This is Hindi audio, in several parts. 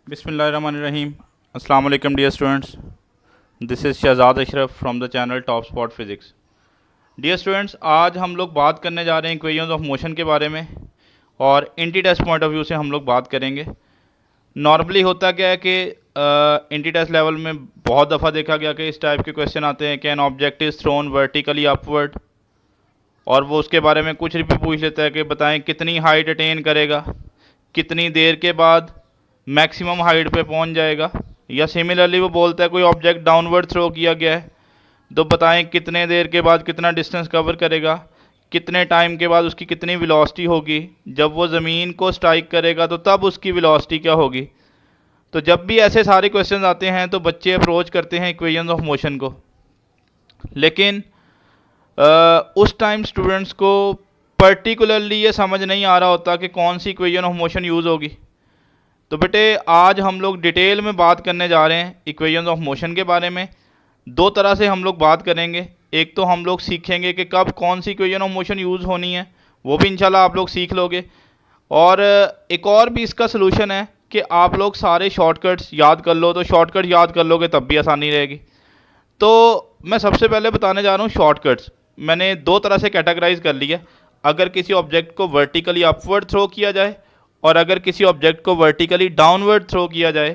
बिस्मिल्लाहिर्रहमानिर्रहीम। अस्सलाम वालेकुम dear students, this is Shahzad Ashraf from the channel top spot physics. Dear students, आज हम लोग बात करने जा रहे हैं इक्वेशंस ऑफ मोशन के बारे में और anti test point of view से हम लोग बात करेंगे। नॉर्मली होता क्या है कि एंटी टेस्ट लेवल में बहुत दफ़ा देखा गया कि इस टाइप के क्वेश्चन आते हैं कि an object is thrown vertically upward, और वो उसके बारे में कुछ भी पूछ लेता है कि बताएं कितनी हाइट अटेन करेगा, कितनी देर के बाद मैक्सिमम हाइट पे पहुंच जाएगा। या सिमिलरली वो बोलता है कोई ऑब्जेक्ट डाउनवर्ड थ्रो किया गया है तो बताएं कितने देर के बाद कितना डिस्टेंस कवर करेगा, कितने टाइम के बाद उसकी कितनी वेलोसिटी होगी, जब वो ज़मीन को स्ट्राइक करेगा तो तब उसकी वेलोसिटी क्या होगी। तो जब भी ऐसे सारे क्वेश्चन आते हैं तो बच्चे अप्रोच करते हैं इक्वेशंस ऑफ मोशन को, लेकिन उस टाइम स्टूडेंट्स को पर्टिकुलरली ये समझ नहीं आ रहा होता कि कौन सी इक्वेशन ऑफ मोशन यूज़ होगी। तो बेटे आज हम लोग डिटेल में बात करने जा रहे हैं इक्वेशंस ऑफ मोशन के बारे में। दो तरह से हम लोग बात करेंगे। एक तो हम लोग सीखेंगे कि कब कौन सी इक्वेशन ऑफ मोशन यूज़ होनी है, वो भी इंशाल्लाह आप लोग सीख लोगे। और एक और भी इसका सलूशन है कि आप लोग सारे शॉर्टकट्स याद कर लो, तो शॉर्टकट याद कर लोगे तब भी आसानी रहेगी। तो मैं सबसे पहले बताने जा रहा हूँ शॉर्टकट्स। मैंने दो तरह से कैटेगराइज कर लिया। अगर किसी ऑब्जेक्ट को वर्टिकली अपवर्ड थ्रो किया जाए और अगर किसी ऑब्जेक्ट को वर्टिकली डाउनवर्ड थ्रो किया जाए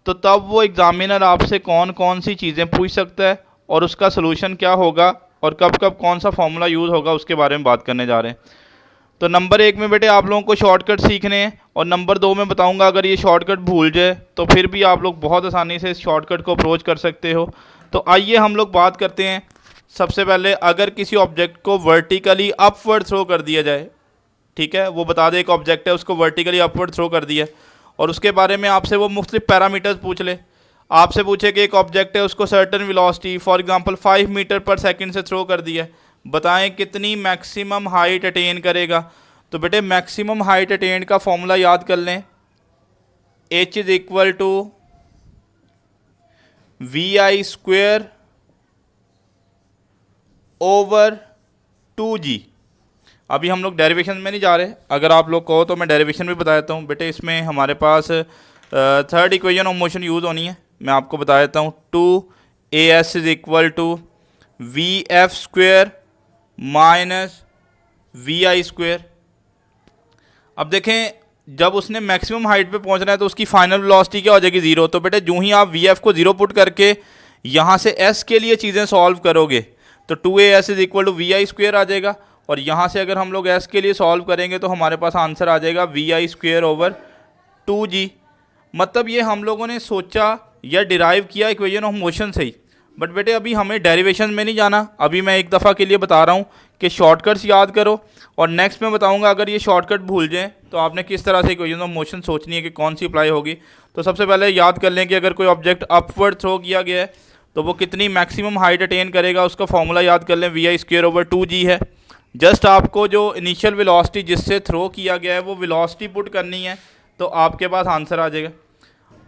तो तब वो एग्जामिनर आपसे कौन कौन सी चीज़ें पूछ सकता है और उसका सलूशन क्या होगा और कब कब कौन सा फॉर्मूला यूज़ होगा उसके बारे में बात करने जा रहे हैं। तो नंबर एक में बेटे आप लोगों को शॉर्टकट सीखने हैं और नंबर दो में बताऊंगा अगर ये शॉर्टकट भूल जाए तो फिर भी आप लोग बहुत आसानी से इस शॉर्टकट को अप्रोच कर सकते हो। तो आइए हम लोग बात करते हैं। सबसे पहले अगर किसी ऑब्जेक्ट को वर्टिकली अपवर्ड थ्रो कर दिया जाए, ठीक है, वो बता दे एक ऑब्जेक्ट है उसको वर्टिकली अपवर्ड थ्रो कर दिया और उसके बारे में आपसे वो मुख्तलिफ पैरामीटर्स पूछ ले। आपसे पूछे कि एक ऑब्जेक्ट है उसको certain velocity for example 5 metre पर सेकंड से थ्रो कर दिया है, बताएं कितनी मैक्सिमम हाइट अटेन करेगा। तो बेटे मैक्सिमम हाइट अटेन का फॉर्मूला याद कर लें, h is equal to VI² over 2G। अभी हम लोग डेरिवेशन में नहीं जा रहे, अगर आप लोग कहो तो मैं डेरिवेशन भी बता देता हूँ। बेटे इसमें हमारे पास third equation of motion use होनी है, मैं आपको बता देता हूँ। 2AS is equal to VF² minus VI²। अब देखें जब उसने मैक्सिमम हाइट पे पहुंचना है तो उसकी फाइनल वेलोसिटी क्या हो जाएगी, 0। तो बेटे जो ही आप VF को 0 पुट करके यहाँ से S के लिए चीज़ें सॉल्व करोगे तो 2AS is equal to VI² आ जाएगा, और यहाँ से अगर हम लोग S के लिए सॉल्व करेंगे तो हमारे पास आंसर आ जाएगा VI² ओवर 2G। मतलब ये हम लोगों ने सोचा या डिराइव किया इक्वेशन ऑफ मोशन से ही। बट बेटे अभी हमें डेरिवेशन में नहीं जाना, अभी मैं एक दफ़ा के लिए बता रहा हूँ कि शॉर्टकट्स याद करो और नेक्स्ट में बताऊँगा अगर ये शॉर्टकट भूल जाएँ तो आपने किस तरह से इक्वेशन ऑफ मोशन सोचनी है कि कौन सी अप्लाई होगी। तो सबसे पहले याद कर लें कि अगर कोई ऑब्जेक्ट अपवर्ड थ्रो किया गया है तो वो कितनी मैक्सिमम हाइट अटेन करेगा, उसका फॉर्मूला याद कर लें, VI² ओवर 2G है। जस्ट आपको जो इनिशियल वेलोसिटी जिससे थ्रो किया गया है वो वेलोसिटी पुट करनी है तो आपके पास आंसर आ जाएगा।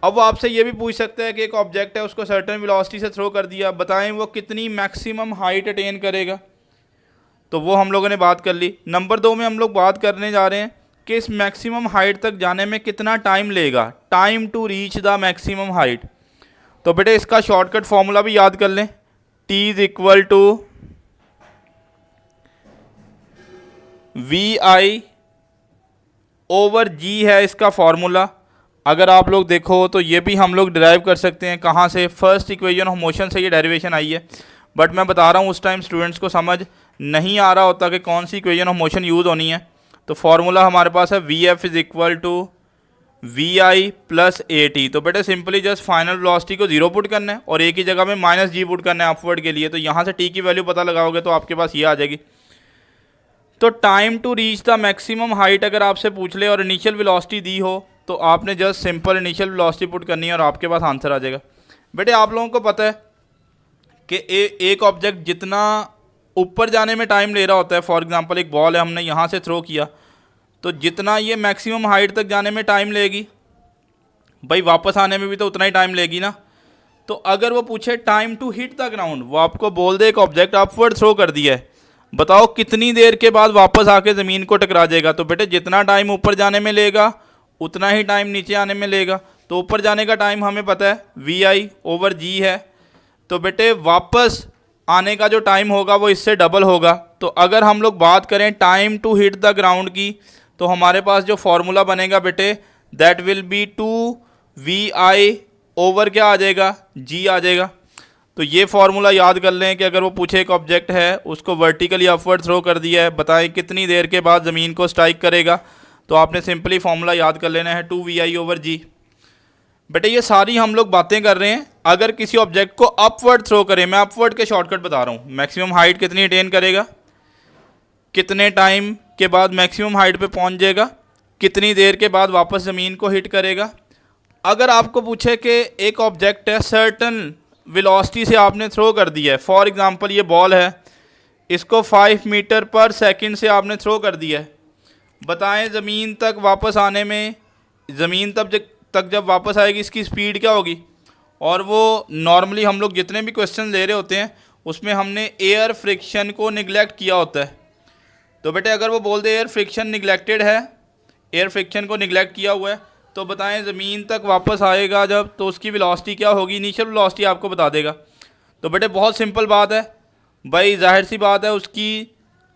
अब वो आपसे ये भी पूछ सकता है कि एक ऑब्जेक्ट है उसको सर्टेन वेलोसिटी से थ्रो कर दिया, बताएं वो कितनी मैक्सिमम हाइट अटेन करेगा। तो वो हम लोगों ने बात कर ली। नंबर दो में हम लोग बात करने जा रहे हैं कि इस मैक्सिमम हाइट तक जाने में कितना टाइम लेगा, time to reach the maximum height. तो बेटे इसका शॉर्टकट फॉर्मूला भी याद कर लें, T is equal to VI over G है इसका फॉर्मूला। अगर आप लोग देखो तो ये भी हम लोग डिराइव कर सकते हैं, कहाँ से, फर्स्ट इक्वेशन ऑफ मोशन से ये डेरिवेशन आई है। बट मैं बता रहा हूँ उस टाइम स्टूडेंट्स को समझ नहीं आ रहा होता कि कौन सी इक्वेशन ऑफ मोशन यूज़ होनी है। तो फॉर्मूला हमारे पास है VF is equal to VI plus AT। तो बेटे सिंपली जस्ट फाइनल वेलोसिटी को 0 पुट करना है और एक ही जगह में -G पुट करना है अपवर्ड के लिए। तो यहाँ से T की वैल्यू पता लगाओगे तो आपके पास ये आ जाएगी। तो time to reach the maximum height अगर आपसे पूछ ले और इनिशियल वेलोसिटी दी हो तो आपने just simple initial velocity put करनी है और आपके पास आंसर आ जाएगा। बेटे आप लोगों को पता है कि एक ऑब्जेक्ट जितना ऊपर जाने में टाइम ले रहा होता है, फॉर एग्जांपल एक बॉल है हमने यहाँ से थ्रो किया तो जितना ये मैक्सिमम हाइट तक जाने में टाइम लेगी भाई वापस आने में भी तो उतना ही टाइम लेगी ना। तो अगर वो पूछे time to hit the ground, वो आपको बोल दे एक ऑब्जेक्ट अपवर्ड थ्रो कर दिया है, बताओ कितनी देर के बाद वापस आके ज़मीन को टकरा जाएगा। तो बेटे जितना टाइम ऊपर जाने में लेगा उतना ही टाइम नीचे आने में लेगा। तो ऊपर जाने का टाइम हमें पता है VI/G है। तो बेटे वापस आने का जो टाइम होगा वो इससे डबल होगा। तो अगर हम लोग बात करें time to hit the ground की, तो हमारे पास जो फॉर्मूला बनेगा बेटे दैट विल बी 2VI क्या आ जाएगा, G आ जाएगा। तो ये फार्मूला याद कर लें कि अगर वो पूछे एक ऑब्जेक्ट है उसको वर्टिकली अपवर्ड थ्रो कर दिया है, बताएं कितनी देर के बाद ज़मीन को स्ट्राइक करेगा, तो आपने सिंपली फार्मूला याद कर लेना है 2VI/G। बेटे ये सारी हम लोग बातें कर रहे हैं अगर किसी ऑब्जेक्ट को अपवर्ड थ्रो करें। मैं अपवर्ड के शॉर्टकट बता रहा हूँ। मैक्सिमम हाइट कितनी अटेन करेगा, कितने टाइम के बाद मैक्सिमम हाइट पे पहुँच जाएगा, कितनी देर के बाद वापस ज़मीन को हिट करेगा। अगर आपको पूछे कि एक ऑब्जेक्ट है सर्टन वेलोसिटी से आपने थ्रो कर दिया है, फॉर एग्जांपल ये बॉल है, इसको 5 मीटर पर सेकंड से आपने थ्रो कर दिया है, बताएं ज़मीन तक वापस आने में, ज़मीन तक जब वापस आएगी इसकी स्पीड क्या होगी। और वो नॉर्मली हम लोग जितने भी क्वेश्चन ले रहे होते हैं उसमें हमने एयर फ्रिक्शन को निगलेक्ट किया होता है। तो बेटे अगर वो बोल दे एयर फ्रिक्शन निगलेक्टेड है, एयर फ्रिक्शन को निगलेक्ट किया हुआ है, तो बताएं ज़मीन तक वापस आएगा जब, तो उसकी वेलोसिटी क्या होगी, इनिशियल वेलोसिटी आपको बता देगा। तो बेटे बहुत सिंपल बात है भाई, जाहिर सी बात है उसकी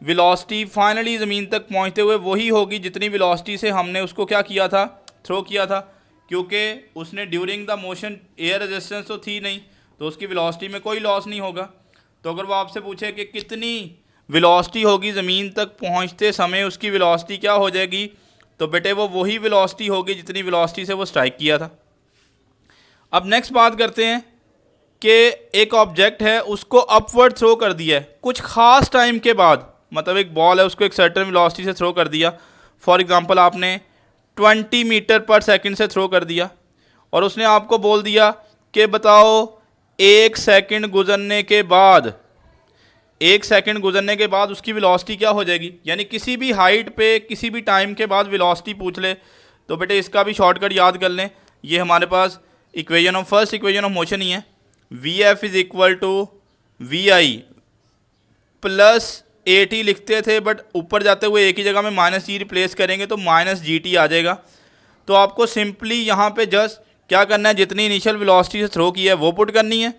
वेलोसिटी फाइनली ज़मीन तक पहुंचते हुए वही होगी जितनी वेलोसिटी से हमने उसको क्या किया था, थ्रो किया था, क्योंकि उसने during the motion air resistance तो थी नहीं, तो उसकी वेलोसिटी में कोई लॉस नहीं होगा। तो अगर वो आपसे पूछे कि कितनी वेलोसिटी होगी ज़मीन तक पहुँचते समय, उसकी वेलोसिटी क्या हो जाएगी, तो बेटे वो वही वेलोसिटी होगी जितनी वेलोसिटी से वो स्ट्राइक किया था। अब नेक्स्ट बात करते हैं कि एक ऑब्जेक्ट है उसको अपवर्ड थ्रो कर दिया है कुछ खास टाइम के बाद, मतलब एक बॉल है उसको एक सर्टेन वेलोसिटी से थ्रो कर दिया, फॉर एग्जांपल आपने 20 मीटर पर सेकंड से थ्रो कर दिया, और उसने आपको बोल दिया कि बताओ 1 सेकंड गुजरने के बाद, 1 सेकंड गुजरने के बाद उसकी वेलोसिटी क्या हो जाएगी। यानी किसी भी हाइट पे किसी भी टाइम के बाद वेलोसिटी पूछ ले तो बेटे इसका भी शॉर्टकट याद कर लें। ये हमारे पास equation of first equation of motion ही है, VF is equal to VI plus AT लिखते थे, बट ऊपर जाते हुए एक ही जगह में -G रिप्लेस करेंगे तो -GT आ जाएगा। तो आपको सिंपली यहाँ पे जस्ट क्या करना है, जितनी इनिशियल वेलोसिटी से थ्रो की है वो पुट करनी है,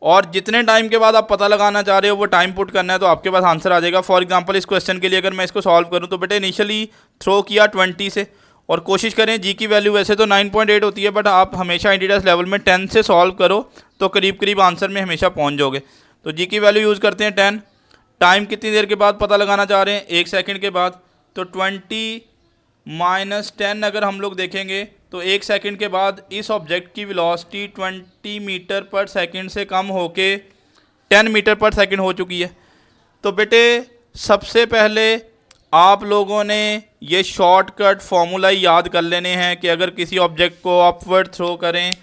और जितने टाइम के बाद आप पता लगाना चाह रहे हो वो टाइम पुट करना है, तो आपके पास आंसर आ जाएगा। फॉर एग्जांपल इस क्वेश्चन के लिए अगर मैं इसको सॉल्व करूं तो बेटे इनिशियली थ्रो किया 20 से, और कोशिश करें जी की वैल्यू वैसे तो 9.8 होती है, बट आप हमेशा इंटीडस लेवल में 10 से सॉल्व करो तो करीब करीब आंसर में हमेशा पहुँच जाओगे। तो जी की वैल्यू यूज़ करते हैं 10, टाइम कितनी देर के बाद पता लगाना चाह रहे हैं, 1 सेकेंड के बाद, तो 20 - 10 अगर हम लोग देखेंगे तो 1 सेकंड के बाद इस ऑब्जेक्ट की वेलोसिटी 20 मीटर पर सेकंड से कम होके 10 मीटर पर सेकंड हो चुकी है। तो बेटे सबसे पहले आप लोगों ने ये शॉर्टकट फॉर्मूला याद कर लेने हैं कि अगर किसी ऑब्जेक्ट को अपवर्ड थ्रो करें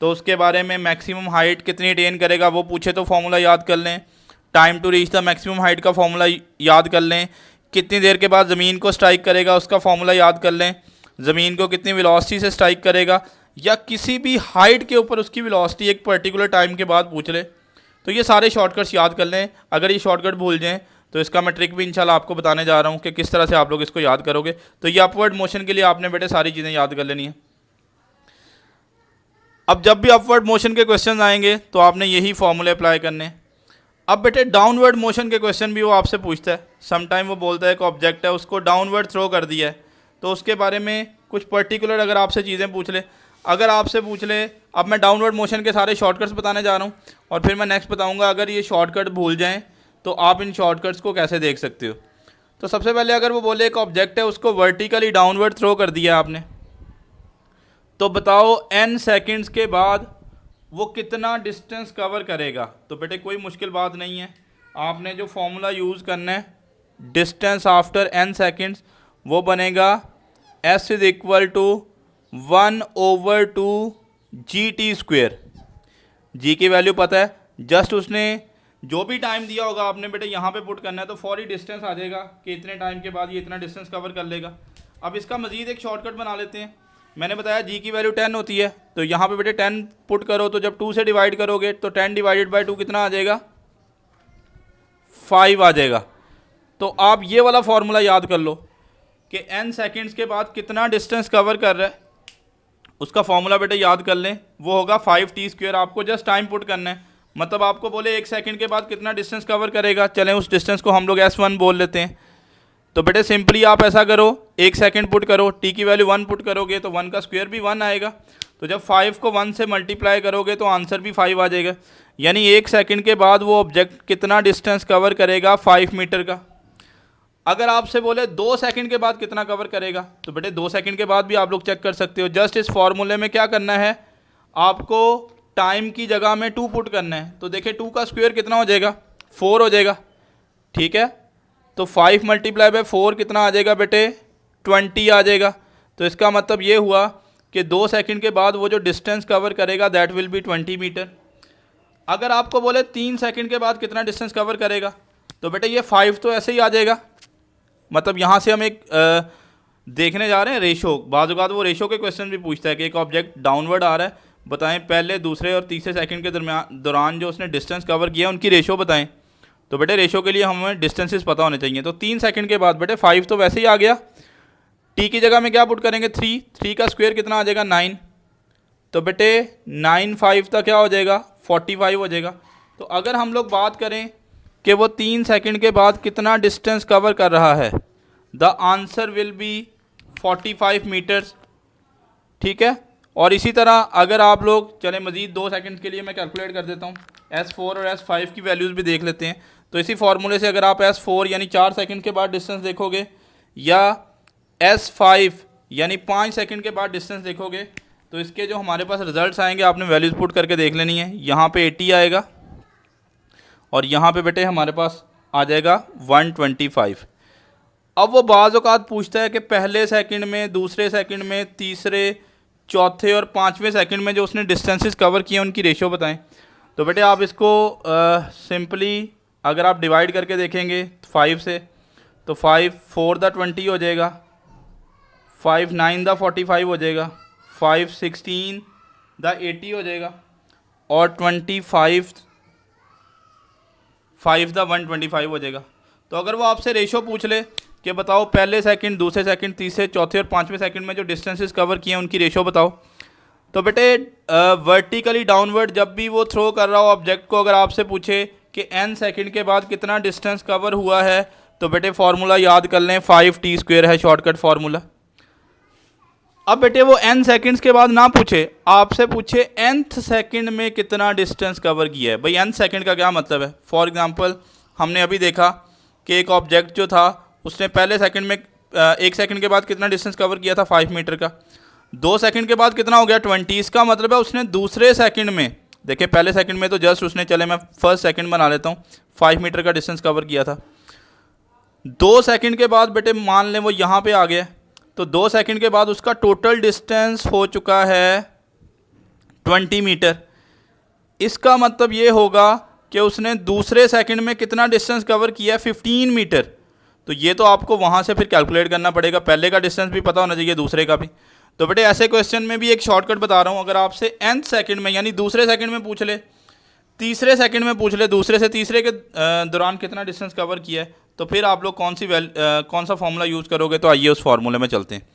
तो उसके बारे में मैक्सिमम हाइट कितनी अटेन करेगा वो पूछे तो फॉर्मूला याद कर लें, time to reach the maximum height का फॉर्मूला याद कर लें, कितनी देर के बाद ज़मीन को स्ट्राइक करेगा उसका फॉर्मूला याद कर लें, ज़मीन को कितनी वेलोसिटी से स्ट्राइक करेगा, या किसी भी हाइट के ऊपर उसकी वेलोसिटी एक पर्टिकुलर टाइम के बाद पूछ ले, तो ये सारे शॉर्टकट्स याद कर लें। अगर ये शॉर्टकट भूल जाएं तो इसका मैं ट्रिक भी इंशाल्लाह आपको बताने जा रहा हूँ कि किस तरह से आप लोग इसको याद करोगे। तो ये अपवर्ड मोशन के लिए आपने बेटे सारी चीज़ें याद कर लेनी है। अब जब भी अपवर्ड मोशन के क्वेश्चन आएंगे तो आपने यही फॉर्मूले अप्लाई करने। अब बेटे डाउनवर्ड मोशन के क्वेश्चन भी वो आपसे पूछता है, समटाइम वो बोलता है कि ऑब्जेक्ट है उसको डाउनवर्ड थ्रो कर दिया है, तो उसके बारे में कुछ पर्टिकुलर अगर आपसे चीज़ें पूछ ले, अगर आपसे पूछ ले, अब मैं डाउनवर्ड मोशन के सारे शॉर्टकट्स बताने जा रहा हूँ और फिर मैं नेक्स्ट बताऊँगा अगर ये शॉर्टकट भूल जाएँ तो आप इन शॉर्टकट्स को कैसे देख सकते हो। तो सबसे पहले अगर वो बोले एक ऑब्जेक्ट है उसको वर्टिकली डाउनवर्ड थ्रो कर दिया आपने, तो बताओ n सेकंड्स के बाद वो कितना डिस्टेंस कवर करेगा। तो बेटे कोई मुश्किल बात नहीं है, आपने जो फॉर्मूला यूज़ करना है डिस्टेंस आफ्टर n सेकंड्स वो बनेगा s is equal to 1/2 GT²। G की वैल्यू पता है, जस्ट उसने जो भी टाइम दिया होगा आपने बेटे यहाँ पे पुट करना है, तो फौरी डिस्टेंस आ जाएगा कि इतने टाइम के बाद ये इतना डिस्टेंस कवर कर लेगा। अब इसका मज़ीद एक शॉर्टकट बना लेते हैं। मैंने बताया जी की वैल्यू 10 होती है, तो यहाँ पे बेटे 10 पुट करो, तो जब 2 से डिवाइड करोगे तो 10 डिवाइडेड बाई 2 कितना आ जाएगा, 5 आ जाएगा। तो आप ये वाला फॉर्मूला याद कर लो कि n सेकेंड्स के बाद कितना डिस्टेंस कवर कर रहा है, उसका फॉर्मूला बेटे याद कर लें, वो होगा 5t²। आपको जस्ट टाइम पुट करना है, मतलब आपको बोले 1 सेकंड के बाद कितना डिस्टेंस कवर करेगा, चलें उस डिस्टेंस को हम लोग S1 बोल लेते हैं। तो बेटे सिंपली आप ऐसा करो, 1 सेकंड पुट करो, t की वैल्यू 1 पुट करोगे तो 1 का स्क्वायर भी 1 आएगा। तो जब 5 को 1 से मल्टीप्लाई करोगे तो आंसर भी 5 आ जाएगा। यानी 1 सेकंड के बाद वो ऑब्जेक्ट कितना डिस्टेंस कवर करेगा, 5 मीटर का। अगर आपसे बोले 2 सेकंड के बाद कितना कवर करेगा, तो बेटे 2 सेकंड के बाद भी आप लोग चेक कर सकते हो। जस्ट इस फॉर्मूले में क्या करना है, आपको टाइम की जगह में 2 पुट करना है। तो देखिए 2 का स्क्वायर कितना हो जाएगा, 4 हो जाएगा, ठीक है। तो 5 मल्टीप्लाई बाय 4 कितना आ जाएगा बेटे, 20 आ जाएगा। तो इसका मतलब ये हुआ कि 2 सेकंड के बाद वो जो डिस्टेंस कवर करेगा दैट विल बी 20 मीटर। अगर आपको बोले 3 सेकंड के बाद कितना डिस्टेंस कवर करेगा, तो बेटे ये 5 तो ऐसे ही आ जाएगा। मतलब यहाँ से हम एक देखने जा रहे हैं रेशो। बाज़ औक़ात वो रेशो के क्वेश्चन भी पूछता है कि एक ऑब्जेक्ट डाउनवर्ड आ रहा है, बताएं पहले, दूसरे और तीसरे सेकंड के दौरान जो उसने डिस्टेंस कवर किया उनकी रेशो बताएं। तो बेटे रेशो के लिए हमें डिस्टेंसेस पता होने चाहिए। तो 3 सेकंड के बाद बेटे 5 तो वैसे ही आ गया, टी की जगह में क्या पुट करेंगे, 3 का स्क्वायर कितना आ जाएगा, 9। तो बेटे 9 5 का क्या हो जाएगा, 45 हो जाएगा। तो अगर हम लोग बात करें कि वो 3 सेकंड के बाद कितना डिस्टेंस कवर कर रहा है, the answer will be 45 metres, ठीक है। और इसी तरह अगर आप लोग चलें मज़ीद 2 सेकंड के लिए मैं कैलकुलेट कर देता हूँ, S4 और S5 की वैल्यूज़ भी देख लेते हैं। तो इसी फार्मूले से अगर आप S4 यानी 4 सेकंड के बाद डिस्टेंस देखोगे, या S5 यानी 5 सेकंड के बाद डिस्टेंस देखोगे, तो इसके जो हमारे पास रिजल्ट्स आएंगे आपने वैल्यूज़ पुट करके देख लेनी है। यहाँ पे 80 आएगा और यहाँ पे बेटे हमारे पास आ जाएगा 125। अब वो बाज़ औक़ात पूछता है कि पहले सेकंड में, दूसरे सेकंड में, तीसरे, चौथे और 5वें सेकंड में जो उसने डिस्टेंसेस कवर किए उनकी रेशियो बताएं। तो बेटे आप इसको सिंपली अगर आप डिवाइड करके देखेंगे 5 से, तो 5 4 द 20 हो जाएगा, 5 9 द 45 हो जाएगा, 5 16 द 80 हो जाएगा, और 25 5 द 125 हो जाएगा। तो अगर वो आपसे रेशो पूछ ले कि बताओ पहले सेकंड, दूसरे सेकंड, तीसरे, चौथे और 5वें सेकंड में जो डिस्टेंसेस कवर किए हैं उनकी रेशो बताओ, तो बेटे वर्टिकली डाउनवर्ड जब भी वो थ्रो कर रहा हो ऑब्जेक्ट को, अगर आपसे पूछे कि n सेकंड के बाद कितना डिस्टेंस कवर हुआ है, तो बेटे फार्मूला याद कर लें, 5t² है शॉर्टकट फार्मूला। अब बेटे वो n सेकंड्स के बाद ना पूछे, आपसे पूछे nth सेकंड में कितना डिस्टेंस कवर किया है। भाई n सेकंड का क्या मतलब है, फॉर एग्जांपल हमने अभी देखा कि एक ऑब्जेक्ट जो था उसने पहले सेकंड में 1 सेकंड के बाद कितना डिस्टेंस कवर किया था, 5 मीटर का। 2 सेकंड के बाद कितना हो गया, 20। इसका मतलब है उसने दूसरे सेकंड में, देखिए पहले सेकंड में तो जस्ट उसने, चले मैं फर्स्ट सेकंड बना लेता हूँ, 5 मीटर का डिस्टेंस कवर किया था। 2 सेकंड के बाद बेटे मान लें वो यहाँ पे आ गया, तो 2 सेकंड के बाद उसका टोटल डिस्टेंस हो चुका है 20 मीटर। इसका मतलब ये होगा कि उसने दूसरे सेकंड में कितना डिस्टेंस कवर किया है, 15 मीटर। तो ये तो आपको वहाँ से फिर कैलकुलेट करना पड़ेगा, पहले का डिस्टेंस भी पता होना चाहिए, दूसरे का भी। तो बेटे ऐसे क्वेश्चन में भी एक शॉर्टकट बता रहा हूँ, अगर आपसे nth सेकंड में यानी दूसरे सेकंड में पूछ ले, तीसरे सेकंड में पूछ ले, दूसरे से तीसरे के दौरान कितना डिस्टेंस कवर किया है, तो फिर आप लोग कौन सा फॉर्मूला यूज़ करोगे। तो आइए उस फार्मूले में चलते हैं।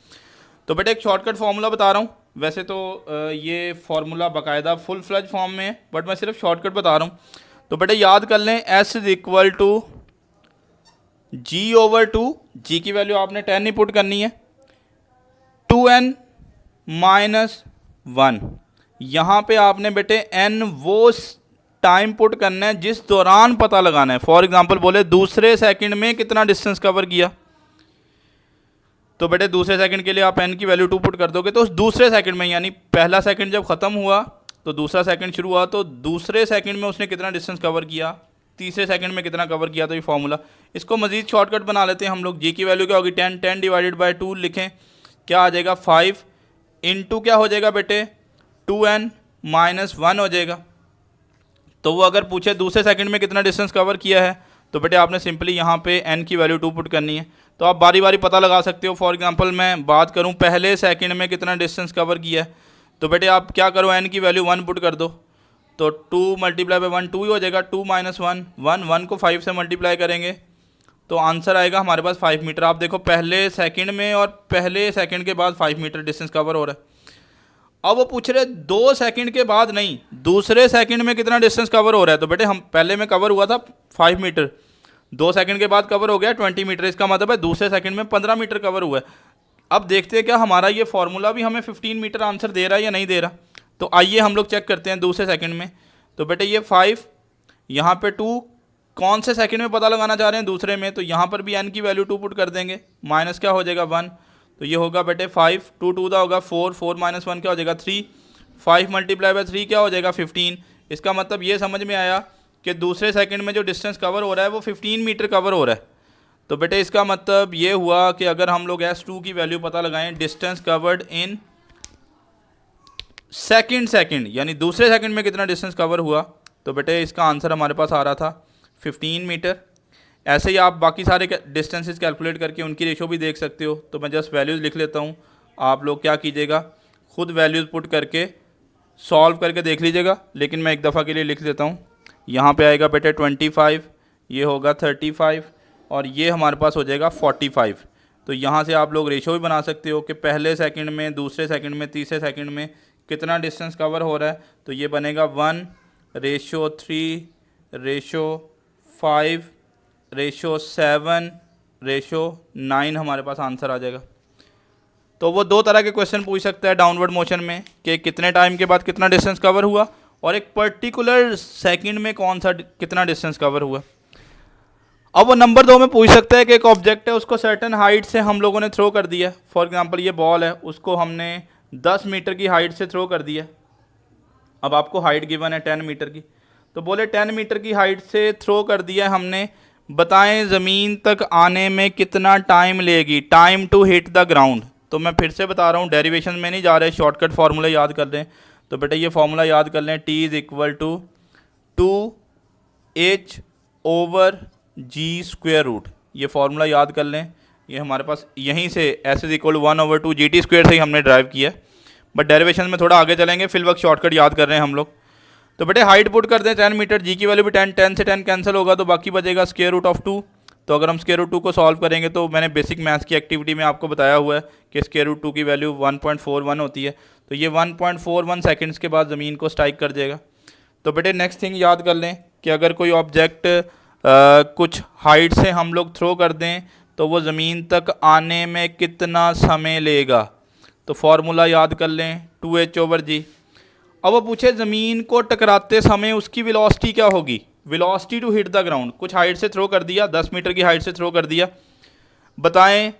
तो बेटे एक शॉर्टकट फार्मूला बता रहा हूँ, वैसे तो ये फार्मूला बाकायदा फुल फ्लज फॉर्म में है, बट मैं सिर्फ शॉर्टकट बता रहा हूँ। तो बेटे याद कर लें, S is equal to G/2, G की वैल्यू आपने 10 ही पुट करनी है, 2n माइनस 1। यहाँ पे आपने बेटे n वो टाइम पुट करना है जिस दौरान पता लगाना है। फॉर एग्जांपल बोले दूसरे सेकंड में कितना डिस्टेंस कवर किया, तो बेटे दूसरे सेकंड के लिए आप n की वैल्यू 2 पुट कर दोगे, तो उस दूसरे सेकंड में यानी पहला सेकंड जब ख़त्म हुआ तो दूसरा सेकंड शुरू हुआ, तो दूसरे सेकंड में उसने कितना डिस्टेंस कवर किया, तीसरे सेकंड में कितना कवर किया। तो ये फार्मूला, इसको मज़ीद शॉर्टकट बना लेते हैं हम लोग। जी की वैल्यू क्या होगी, 10 डिवाइडेड बाई 2 लिखें, क्या आ जाएगा 5 इंटू क्या हो जाएगा बेटे 2n माइनस 1 हो जाएगा। तो वो अगर पूछे दूसरे सेकंड में कितना डिस्टेंस कवर किया है, तो बेटे आपने सिंपली यहाँ पे n की वैल्यू 2 पुट करनी है। तो आप बारी बारी पता लगा सकते हो। फॉर एग्जांपल मैं बात करूँ पहले सेकंड में कितना डिस्टेंस कवर किया है, तो बेटे आप क्या करो, n की वैल्यू 1 पुट कर दो, तो 2 मल्टीप्लाई बाई 1 2 ही हो जाएगा। 2 माइनस 1 1 को 5 से मल्टीप्लाई करेंगे तो आंसर आएगा हमारे पास 5 मीटर। आप देखो पहले सेकंड में और पहले सेकंड के बाद 5 मीटर डिस्टेंस कवर हो रहा है। अब वो पूछ रहे 2 सेकंड के बाद नहीं, दूसरे सेकंड में कितना डिस्टेंस कवर हो रहा है। तो बेटे हम पहले में कवर हुआ था 5 मीटर, 2 सेकंड के बाद कवर हो गया 20 मीटर, इसका मतलब है दूसरे सेकंड में 15 मीटर कवर हुआ है। अब देखते हैं क्या हमारा ये फॉर्मूला भी हमें 15 मीटर आंसर दे रहा है या नहीं दे रहा। तो आइए हम लोग चेक करते हैं दूसरे सेकंड में। तो बेटे ये 5, यहाँ पे 2, कौन से सेकंड में पता लगाना चाह रहे हैं दूसरे में, तो यहाँ पर भी n की वैल्यू 2 पुट कर देंगे, माइनस क्या हो जाएगा 1, तो ये होगा बेटे 5, 2 2 दा होगा 4, 4 माइनस 1 क्या हो जाएगा 3, 5 मल्टीप्लाई बाय 3 क्या हो जाएगा 15। इसका मतलब ये समझ में आया कि दूसरे सेकंड में जो डिस्टेंस कवर हो रहा है वो 15 मीटर कवर हो रहा है। तो बेटे इसका मतलब ये हुआ कि अगर हम लोग S2 की वैल्यू पता लगाएं, डिस्टेंस कवर्ड इन सेकंड यानी दूसरे सेकंड में कितना डिस्टेंस कवर हुआ, तो बेटे इसका आंसर हमारे पास आ रहा था 15 मीटर। ऐसे ही आप बाकी सारे डिस्टेंसेस कैलकुलेट करके उनकी रेशो भी देख सकते हो। तो मैं जस्ट वैल्यूज़ लिख लेता हूँ, आप लोग क्या कीजिएगा खुद वैल्यूज़ पुट करके सॉल्व करके देख लीजिएगा, लेकिन मैं एक दफ़ा के लिए लिख देता हूँ। यहाँ पे आएगा बेटे 25, ये होगा 35 और ये हमारे पास हो जाएगा 45। तो यहाँ से आप लोग रेशो भी बना सकते हो कि पहले सेकंड में, दूसरे सेकंड में, तीसरे सेकंड में कितना डिस्टेंस कवर हो रहा है। तो ये बनेगा 1:3:5:7:9 हमारे पास आंसर आ जाएगा। तो वो 2 तरह के क्वेश्चन पूछ सकता है डाउनवर्ड मोशन में कि कितने टाइम के बाद कितना डिस्टेंस कवर हुआ और एक पर्टिकुलर सेकंड में कौन सा कितना डिस्टेंस कवर हुआ। अब वो नंबर 2 में पूछ सकता है कि एक ऑब्जेक्ट है, उसको सर्टेन हाइट से हम लोगों ने थ्रो कर दिया। फॉर एग्जांपल ये बॉल है, उसको हमने 10 मीटर की हाइट से थ्रो कर दिया। अब आपको हाइट गिवन है 10 मीटर की, तो बोले 10 मीटर की हाइट से थ्रो कर दिया हमने, बताएं ज़मीन तक आने में कितना टाइम लेगी, time to hit the ground. तो मैं फिर से बता रहा हूँ, डेरिवेशन में नहीं जा रहे, शॉर्टकट फार्मूला याद कर लें। तो बेटे ये फार्मूला याद कर लें, T=2h/g²रूट, ये फार्मूला याद कर लें। ये हमारे पास यहीं से S=1/2 GT² से ही हमने ड्राइव किया है, बट डेरिवेशन में थोड़ा आगे चलेंगे, फिल वक्त शॉर्टकट याद कर रहे हैं हम लोग। तो बेटे हाइट पुट कर दें 10 मीटर, जी की वैल्यू भी 10, 10 से 10 कैंसिल होगा तो बाकी बचेगा √2। तो अगर हम √2 को सॉल्व करेंगे, तो मैंने बेसिक मैथ्स की एक्टिविटी में आपको बताया हुआ है कि √2 की वैल्यू 1.41 होती है। तो ये 1.41 सेकंड्स के बाद ज़मीन को स्ट्राइक कर देगा। तो बेटे नेक्स्ट थिंग याद कर लें कि अगर कोई ऑब्जेक्ट कुछ हाइट से हम लोग थ्रो कर दें तो वो ज़मीन तक आने में कितना समय लेगा। तो फार्मूला याद कर लें 2h/g। अब वो पूछे ज़मीन को टकराते समय उसकी वेलोसिटी क्या होगी, velocity to hit the ground. कुछ हाइट से थ्रो कर दिया, 10 मीटर की हाइट से थ्रो कर दिया, बताएं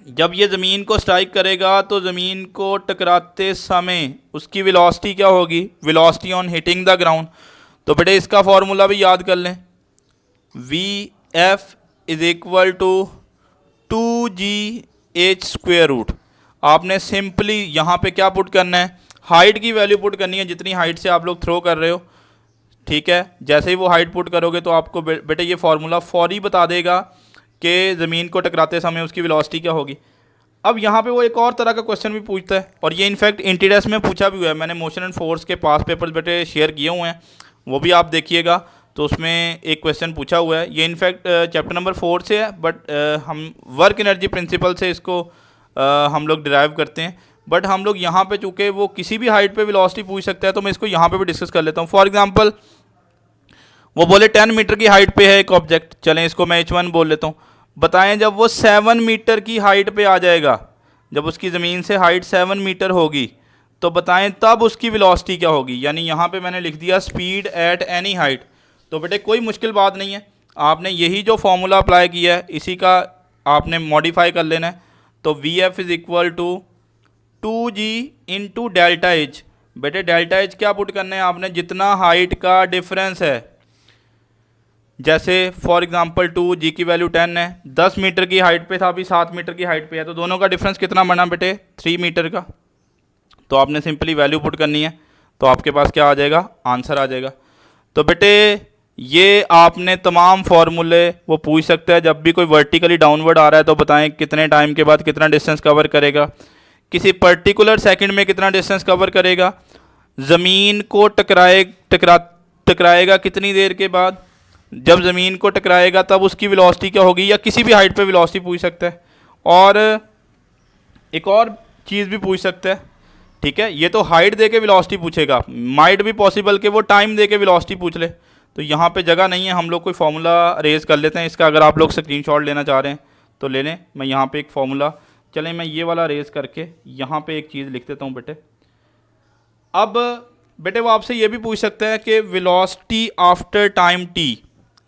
जब ये ज़मीन को स्ट्राइक करेगा तो ज़मीन को टकराते समय उसकी वेलोसिटी क्या होगी, velocity on hitting the ground. तो बेटे इसका फॉर्मूला भी याद कर लें, VF=2gh²रूट। आपने सिंपली यहाँ पे क्या पुट करना है, हाइट की वैल्यू पुट करनी है, जितनी हाइट से आप लोग थ्रो कर रहे हो, ठीक है। जैसे ही वो हाइट पुट करोगे तो आपको बेटे ये फार्मूला फौरी बता देगा कि ज़मीन को टकराते समय उसकी वेलोसिटी क्या होगी। अब यहाँ पे वो एक और तरह का क्वेश्चन भी पूछता है, और ये इनफैक्ट इंटीडेस में पूछा भी हुआ है। मैंने मोशन एंड फोर्स के पास पेपर्स बेटे शेयर किए हुए हैं, वो भी आप देखिएगा। तो उसमें एक क्वेश्चन पूछा हुआ है, ये इनफैक्ट चैप्टर नंबर 4 से है, बट हम वर्क एनर्जी प्रिंसिपल से इसको हम लोग डिराइव करते हैं। बट हम लोग यहाँ पे चूँकि वो किसी भी हाइट पे वेलोसिटी पूछ सकता है, तो मैं इसको यहाँ पे भी डिस्कस कर लेता हूँ। फॉर एग्जांपल वो बोले 10 मीटर की हाइट पे है एक ऑब्जेक्ट, चलें इसको मैं H1 बोल लेता हूँ। बताएं जब वो 7 मीटर की हाइट पे आ जाएगा, जब उसकी ज़मीन से हाइट 7 मीटर होगी, तो बताएं तब उसकी वेलोसिटी क्या होगी। यानी यहाँ पे मैंने लिख दिया स्पीड एट एनी हाइट। तो बेटे कोई मुश्किल बात नहीं है, आपने यही जो फॉर्मूला अप्लाई किया है इसी का आपने मॉडिफाई कर लेना है। तो VF=2g/H। बेटे डेल्टा H क्या पुट करना है आपने, जितना हाइट का डिफरेंस है। जैसे फॉर एग्जांपल 2g की वैल्यू 10 है, 10 मीटर की हाइट पे था, अभी 7 मीटर की हाइट पे है, तो दोनों का डिफरेंस कितना बना बेटे 3 मीटर का। तो आपने सिंपली वैल्यू पुट करनी है, तो आपके पास क्या आ जाएगा, आंसर आ जाएगा। तो बेटे ये आपने तमाम फार्मूले वो पूछ सकता है, जब भी कोई वर्टिकली डाउनवर्ड आ रहा है तो बताएं कितने टाइम के बाद कितना डिस्टेंस कवर करेगा, किसी पर्टिकुलर सेकंड में कितना डिस्टेंस कवर करेगा, ज़मीन को टकराएगा कितनी देर के बाद, जब ज़मीन को टकराएगा तब उसकी वेलोसिटी क्या होगी, या किसी भी हाइट पे वेलोसिटी पूछ सकता है। और एक और चीज़ भी पूछ सकता है, ठीक है, ये तो हाइट दे के वेलोसिटी पूछेगा, माइट भी पॉसिबल कि वो टाइम दे के वेलोसिटी पूछ ले। तो यहाँ पे जगह नहीं है, हम लोग कोई फार्मूला रेज कर लेते हैं इसका। अगर आप लोग स्क्रीनशॉट लेना चाह रहे हैं तो ले लें। मैं यहाँ पे एक फार्मूला, चलें मैं ये वाला रेज करके यहाँ पे एक चीज़ लिख देता हूँ बेटे। अब बेटे वो आपसे ये भी पूछ सकता है कि वेलोसिटी आफ्टर टाइम टी,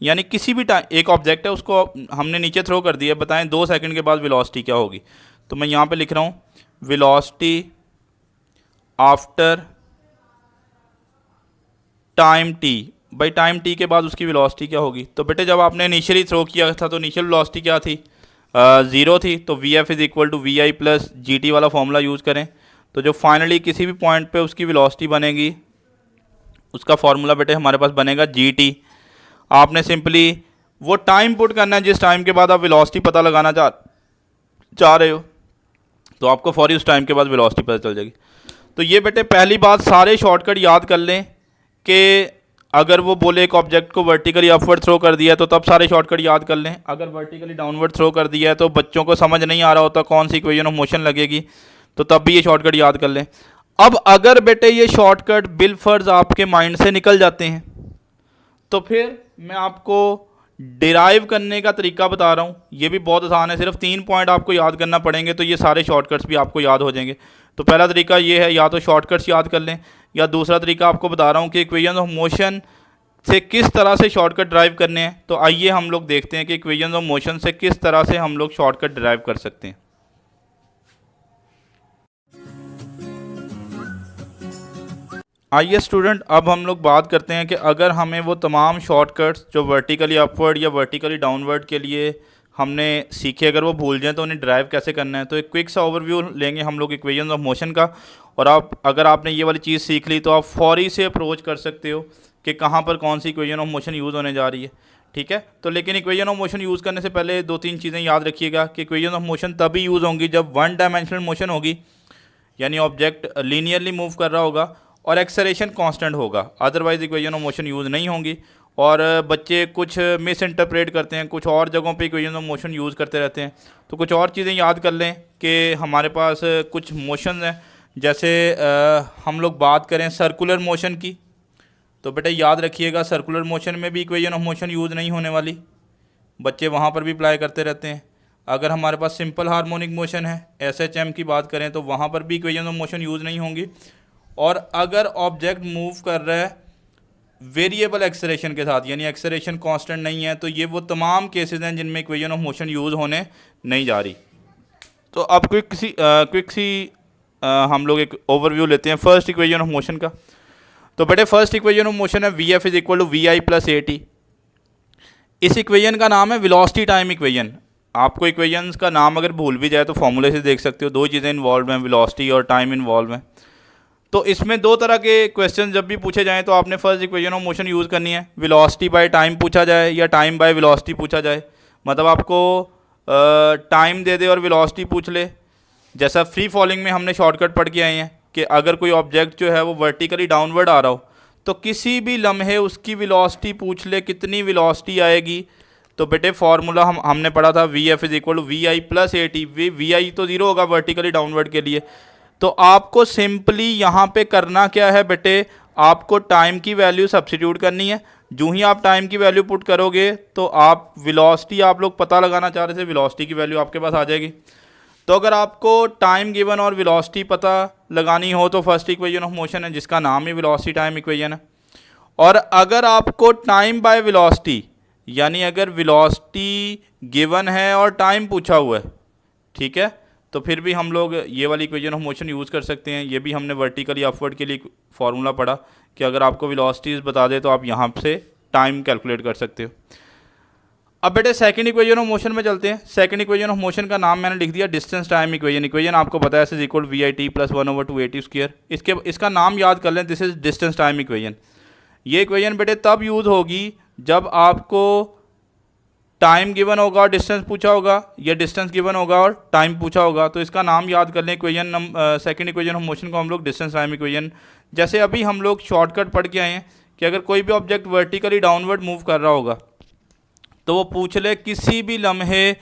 यानी किसी भी टाइम, एक ऑब्जेक्ट है उसको हमने नीचे थ्रो कर दिया, बताएं 2 सेकंड के बाद वेलोसिटी क्या होगी। तो मैं यहाँ पे लिख रहा हूँ वेलोसिटी आफ्टर टाइम टी, भाई टाइम टी के बाद उसकी वेलोसिटी क्या होगी। तो बेटे जब आपने इनिशियली थ्रो किया था तो इनिशियल वेलोसिटी क्या थी, 0 थी। तो V F is equal to we I plus G T वाला फॉर्मूला यूज़ करें। तो जो फाइनली किसी भी पॉइंट पे उसकी वेलोसिटी बनेगी उसका फॉर्मूला बेटे हमारे पास बनेगा जी टी। आपने सिंपली वो टाइम पुट करना है जिस टाइम के बाद आप वेलोसिटी पता लगाना चाह रहे हो, तो आपको फौरी उस टाइम के बाद वेलोसिटी पता चल जाएगी। तो ये बेटे पहली बात, सारे शॉर्टकट याद कर लें कि अगर वो बोले एक ऑब्जेक्ट को वर्टिकली अपवर्ड थ्रो कर दिया है तो तब सारे शॉर्टकट याद कर लें। अगर वर्टिकली डाउनवर्ड थ्रो कर दिया है तो बच्चों को समझ नहीं आ रहा होता कौन सी इक्वेशन ऑफ मोशन लगेगी, तो तब भी ये शॉर्टकट याद कर लें। अब अगर बेटे ये शॉर्टकट बिलफर्ज आपके माइंड से निकल जाते हैं तो फिर मैं आपको डिराइव करने का तरीका बता रहा हूँ। ये भी बहुत आसान है, सिर्फ 3 पॉइंट आपको याद करना पड़ेंगे तो ये सारे शॉर्टकट्स भी आपको याद हो जाएंगे। तो पहला तरीका ये है, या तो शॉर्टकट्स याद कर लें, या दूसरा तरीका आपको बता रहा हूँ कि इक्वेशन ऑफ मोशन से किस तरह से शॉर्टकट ड्राइव करने हैं। तो आइए हम लोग देखते हैं कि इक्वेशन ऑफ मोशन से किस तरह से हम लोग शॉर्टकट ड्राइव कर सकते हैं। आइए स्टूडेंट, अब हम लोग बात करते हैं कि अगर हमें वो तमाम शॉर्टकट्स जो वर्टिकली अपवर्ड या वर्टिकली डाउनवर्ड के लिए हमने सीखे, अगर वो भूल जाएं तो उन्हें ड्राइव कैसे करना है। तो एक क्विक सा ओवरव्यू लेंगे हम लोग इक्वेशन ऑफ मोशन का, और आप अगर आपने ये वाली चीज़ सीख ली तो आप फौरी से अप्रोच कर सकते हो कि कहाँ पर कौन सी इक्वेशन ऑफ मोशन यूज़ होने जा रही है। ठीक है, तो लेकिन इक्वेशन ऑफ मोशन यूज़ करने से पहले 2-3 चीज़ें याद रखिएगा कि इक्वेशन ऑफ मोशन तभी यूज़ होंगी जब 1 डायमेंशनल मोशन होगी, यानी ऑब्जेक्ट लीनियरली मूव कर रहा होगा और एक्सेलरेशन कांस्टेंट होगा, otherwise equation of motion use नहीं होंगी। और बच्चे कुछ मिस इंटरप्रेट करते हैं, कुछ और जगहों पे इक्वेशन ऑफ मोशन यूज़ करते रहते हैं। तो कुछ और चीज़ें याद कर लें कि हमारे पास कुछ मोशन हैं, जैसे हम लोग बात करें सर्कुलर मोशन की, तो बेटा याद रखिएगा सर्कुलर मोशन में भी इक्वेशन ऑफ मोशन यूज़ नहीं होने वाली, बच्चे वहाँ पर भी अप्लाई करते रहते हैं। अगर हमारे पास सिंपल हार्मोनिक मोशन है, SHM की बात करें, तो वहाँ पर भी इक्वेशन ऑफ मोशन यूज़ नहीं होंगी। और अगर ऑब्जेक्ट मूव कर रहा है वेरिएबल एक्सेलरेशन के साथ, यानी एक्सेलरेशन कांस्टेंट नहीं है, तो ये वो तमाम केसेस हैं जिनमें इक्वेशन ऑफ मोशन यूज़ होने नहीं जा रही। तो अब क्विक सी हम लोग एक ओवरव्यू लेते हैं फर्स्ट इक्वेशन ऑफ मोशन का। तो बेटे फर्स्ट इक्वेशन ऑफ मोशन है V F is equal to we I plus A T. इस इक्वेशन का नाम है वेलोसिटी टाइम इक्वेशन। आपको इक्वेशंस का नाम अगर भूल भी जाए तो फॉर्मूले से देख सकते हो, 2 चीज़ें इन्वॉल्व हैं, वेलोसिटी और टाइम इन्वॉल्व हैं। तो इसमें 2 तरह के क्वेश्चन जब भी पूछे जाएं तो आपने first equation of motion use करनी है, वेलोसिटी बाय टाइम पूछा जाए या टाइम बाय वेलोसिटी पूछा जाए। मतलब आपको टाइम दे दे और वेलोसिटी पूछ ले, जैसा फ्री फॉलिंग में हमने शॉर्टकट पढ़ के आए हैं कि अगर कोई ऑब्जेक्ट जो है वो वर्टिकली डाउनवर्ड आ रहा हो तो किसी भी लम्हे उसकी वेलोसिटी पूछ ले कितनी वेलोसिटी आएगी। तो बेटे फार्मूला हमने पढ़ा था V F is equal to we I plus A T. V I तो 0 होगा वर्टिकली डाउनवर्ड के लिए। तो आपको सिंपली यहाँ पे करना क्या है बेटे, आपको टाइम की वैल्यू सब्स्टिट्यूट करनी है। जो ही आप टाइम की वैल्यू पुट करोगे तो आप वेलोसिटी, आप लोग पता लगाना चाह रहे थे, वेलोसिटी की वैल्यू आपके पास आ जाएगी। तो अगर आपको टाइम गिवन और वेलोसिटी पता लगानी हो तो फर्स्ट इक्वेशन ऑफ मोशन है जिसका नाम ही वेलोसिटी टाइम इक्वेशन है। और अगर आपको टाइम बाय वेलोसिटी, यानी अगर वेलोसिटी गिवन है और टाइम पूछा हुआ है, ठीक है, तो फिर भी हम लोग ये वाली इक्वेशन ऑफ मोशन यूज़ कर सकते हैं। ये भी हमने वर्टिकली अपवर्ड के लिए फार्मूला पढ़ा कि अगर आपको वेलोसिटीज़ बता दे तो आप यहाँ से टाइम कैलकुलेट कर सकते हो। अब बेटे सेकंड इक्वेशन ऑफ मोशन में चलते हैं। सेकंड इक्वेशन ऑफ मोशन का नाम मैंने लिख दिया डिस्टेंस टाइम इक्वेशन। इक्वेशन आपको पता है is equal V I T plus 1/2 square. इसका नाम याद कर लें, this is distance time equation. ये इक्वेशन बेटे तब यूज़ होगी जब आपको टाइम गिवन होगा और डिस्टेंस पूछा होगा, या डिस्टेंस गिवन होगा और टाइम पूछा होगा। तो इसका नाम याद कर लें equation second equation of motion को हम लोग डिस्टेंस टाइम इक्वेशन। जैसे अभी हम लोग शॉर्टकट पढ़ के आए हैं कि अगर कोई भी ऑब्जेक्ट वर्टिकली डाउनवर्ड मूव कर रहा होगा तो वो पूछ ले किसी भी लम्हे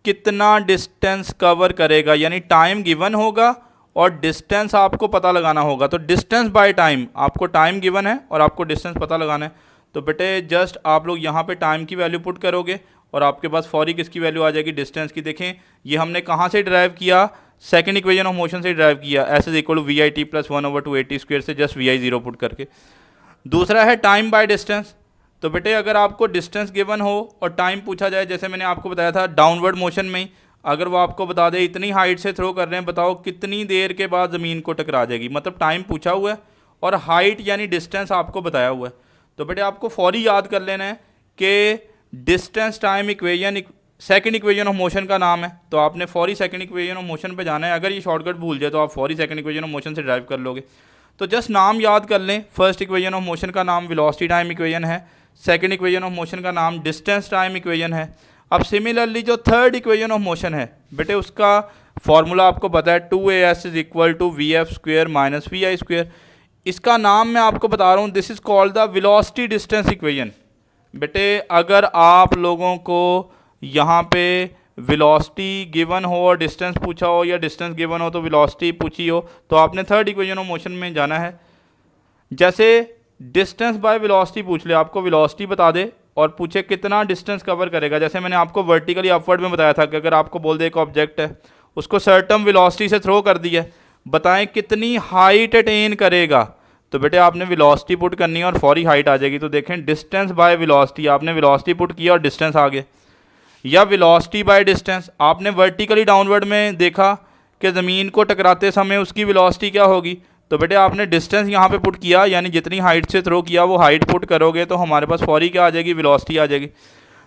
कितना डिस्टेंस कवर करेगा, यानी टाइम गिवन होगा और डिस्टेंस आपको पता लगाना होगा। तो डिस्टेंस बाय टाइम, आपको टाइम गिवन है और आपको डिस्टेंस पता लगाना है। तो बेटे जस्ट आप लोग यहाँ पे टाइम की वैल्यू पुट करोगे और आपके पास फौरी किसकी वैल्यू आ जाएगी, डिस्टेंस की। देखें ये हमने कहाँ से ड्राइव किया, सेकंड इक्वेशन ऑफ मोशन से ड्राइव किया, s is equal to we I T plus 1/2 square से just v i zero put करके। दूसरा है टाइम बाय डिस्टेंस। तो बेटे अगर आपको डिस्टेंस गिवन हो और टाइम पूछा जाए, जैसे मैंने आपको बताया था डाउनवर्ड मोशन में ही, अगर वो आपको बता दे इतनी हाइट से थ्रो कर रहे हैं, बताओ कितनी देर के बाद ज़मीन को टकरा जाएगी। मतलब टाइम पूछा हुआ है और हाइट यानी डिस्टेंस आपको बताया हुआ है। तो बेटे आपको फौरी याद कर लेना है कि distance time equation second equation of motion का नाम है। तो आपने फौरी सेकंड इक्वेशन ऑफ मोशन पे जाना है। अगर ये शॉर्टकट भूल जाए तो आप फौरी सेकंड इक्वेशन ऑफ मोशन से ड्राइव कर लोगे। तो जस्ट नाम याद कर लें, फर्स्ट इक्वेशन ऑफ मोशन का नाम वेलोसिटी टाइम इक्वेशन है, सेकंड इक्वेशन ऑफ मोशन का नाम डिस्टेंस टाइम इक्वेशन है। अब सिमिलरली जो थर्ड इक्वेशन ऑफ मोशन है बेटे उसका फॉर्मूला आपको पता है, 2as is equal to V F square minus V I square. इसका नाम मैं आपको बता रहा हूँ, this is called the velocity distance equation. बेटे अगर आप लोगों को यहाँ पे वेलोसिटी गिवन हो और डिस्टेंस पूछा हो या डिस्टेंस गिवन हो तो वेलोसिटी पूछी हो, तो आपने थर्ड इक्वेशन ऑफ मोशन में जाना है। जैसे डिस्टेंस बाय वेलोसिटी पूछ ले, आपको वेलोसिटी बता दे और पूछे कितना डिस्टेंस कवर करेगा। जैसे मैंने आपको वर्टिकली अपवर्ड में बताया था कि अगर आपको बोल दे एक ऑब्जेक्ट है उसको सर्टन वेलोसिटी से थ्रो कर दिया, बताएं कितनी हाइट अटेन करेगा। तो बेटे आपने वेलोसिटी पुट करनी है और फौरी हाइट आ जाएगी। तो देखें डिस्टेंस बाय वेलोसिटी, आपने वेलोसिटी पुट किया और डिस्टेंस आ गया। या वेलोसिटी बाय डिस्टेंस, आपने वर्टिकली डाउनवर्ड में देखा कि ज़मीन को टकराते समय उसकी वेलोसिटी क्या होगी। तो बेटे आपने डिस्टेंस यहाँ पे पुट किया, यानी जितनी हाइट से थ्रो किया वो हाइट पुट करोगे तो हमारे पास फौरी क्या आ जाएगी, वेलोसिटी आ जाएगी।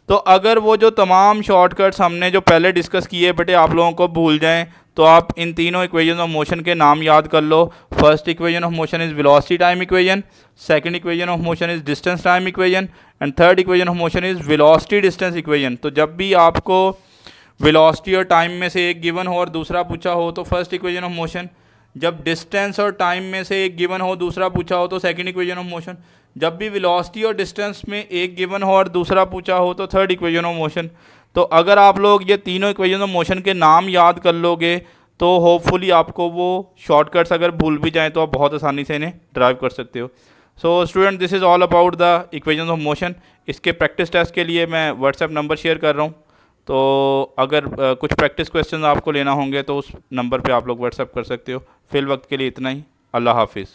तो अगर वो जो तमाम शॉर्टकट्स हमने जो पहले डिस्कस किए बेटे आप लोगों को भूल जाएं तो आप इन तीनों इक्वेशन ऑफ मोशन के नाम याद कर लो। First equation of motion is velocity time equation, second equation of motion is distance time equation and third equation of motion is velocity distance equation. तो जब भी आपको वेलोसिटी और टाइम में से एक गिवन हो और दूसरा पूछा हो तो फर्स्ट इक्वेशन ऑफ मोशन, जब डिस्टेंस और टाइम में से एक गिवन हो दूसरा पूछा हो तो सेकंड इक्वेशन ऑफ मोशन, जब भी वेलोसिटी और डिस्टेंस में एक गिवन हो और दूसरा पूछा हो तो थर्ड इक्वेशन ऑफ मोशन। तो अगर आप लोग ये तीनों इक्वेशन ऑफ मोशन के नाम याद कर लोगे तो होपफुली आपको वो शॉर्टकट्स अगर भूल भी जाएँ तो आप बहुत आसानी से इन्हें ड्राइव कर सकते हो। So student this is all about the equation of motion. इसके प्रैक्टिस टेस्ट के लिए मैं व्हाट्सएप नंबर शेयर कर रहा हूँ, तो अगर कुछ प्रैक्टिस क्वेश्चन आपको लेना होंगे तो उस नंबर पे आप लोग व्हाट्सएप कर सकते हो। फिल वक्त के लिए इतना ही, अल्लाह हाफिज़।